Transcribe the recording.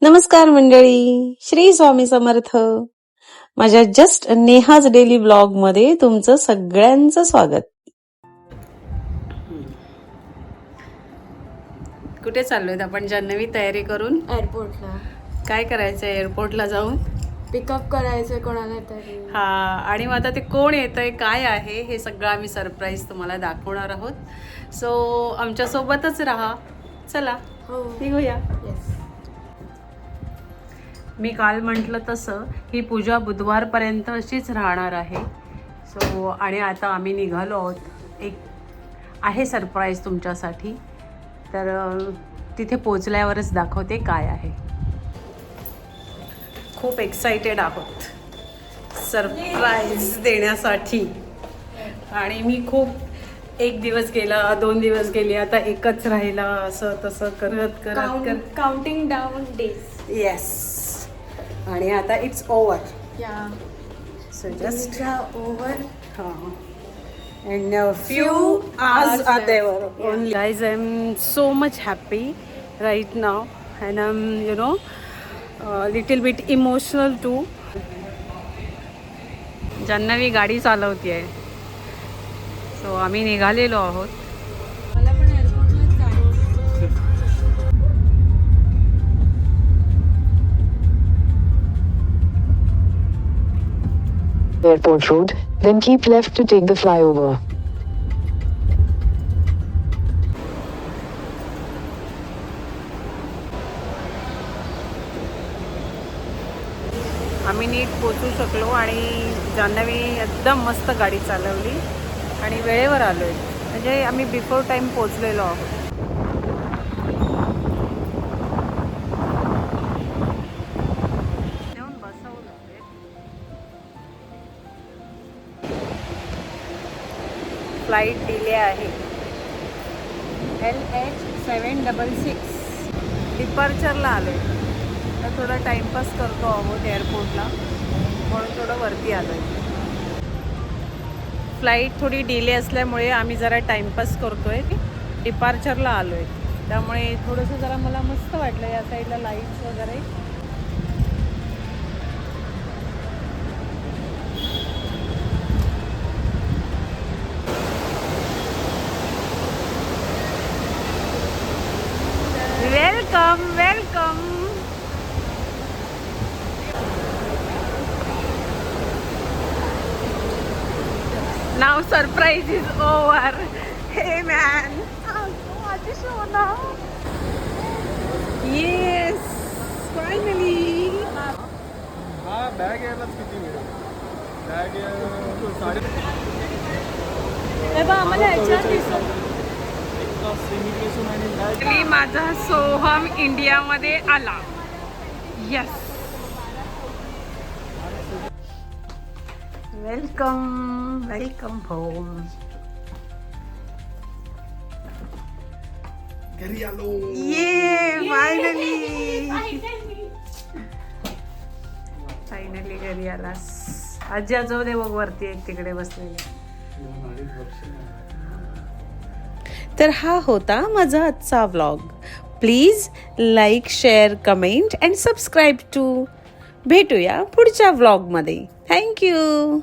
नमस्कार मंडळी, श्री स्वामी समर्थ. माझ्या जस्ट नेहाज डेली ब्लॉग मध्ये तुमचं सगळ्यांचं स्वागत. कुठे चाललोय आपण? जान्हवी तयारी करून एअरपोर्टला. काय करायचं? एअरपोर्टला जाऊन पिकअप करायचंय कोणाला तरी. हा, आणि मग आता ते कोण येतंय, काय आहे, हे सगळं आम्ही सरप्राईज तुम्हाला दाखवणार आहोत. सो आमच्या सोबतच राहा. चला हो, निघूया. येस. मी काल म्हटलं तसं ही पूजा बुधवारपर्यंत अशीच राहणार आहे. सो आणि आता आम्ही निघालो आहोत. एक आहे सरप्राईज तुमच्यासाठी, तर तिथे पोचल्यावरच दाखवते काय आहे. खूप एक्साइटेड आहोत सरप्राईज देण्यासाठी. आणि मी खूप एक दिवस गेला, 2 दिवस गेले, आता एकच राहिला, असं तसं करत करत काउंटिंग डाऊन डेज. येस. आणि आता इट्स ओव्हर. या so just over. and a few hours are there only. Guys, I'm so much happy right now, and I'm little bit emotional too. Janhavi गाडी चालवतीये. सो आम्ही निघालेलो आहोत. मला पण एअरपोर्टलाच जायचं. Airport Road, then keep left to take the flyover. आम्ही नीट पोचू शकलो आणि जान्हवी एकदम मस्त गाडी चालवली आणि वेळेवर आलो आहे. म्हणजे आम्ही बिफोर टाईम पोचलेलो आहोत. फ्लाईट डिले आहे. LH766 डिपार्चरला आलो आहे. तर थोडा टाईमपास करतो आहोत एअरपोर्टला, म्हणून थोडं वरती आलो आहे. फ्लाईट थोडी डिले असल्यामुळे आम्ही जरा टाईमपास करतो आहे. डिपार्चरला आलो आहे, त्यामुळे थोडंसं जरा मला मस्त वाटलं. या साईडला लाईट्स वगैरे. Welcome welcome. Now surprise is over. हे मॅन, माझी सोना. Yes, finally. हा बॅग यायलाच किती वेळ? बॅग आम्हाला याच्यात इमिग्रेशन आणि बॅग. माझा सोहम इंडियामध्ये आला. Yes, welcome welcome home. घरी आलो. ये फायनली फायनली घरी आलास. आजी आजोबा बघ वरती आहेत, तिकडे बसलेले. तर हा होता माझा आजचा vlog. Please like, share, comment and subscribe to. भेटूया पुढच्या व्लॉगमध्ये. थँक्यू.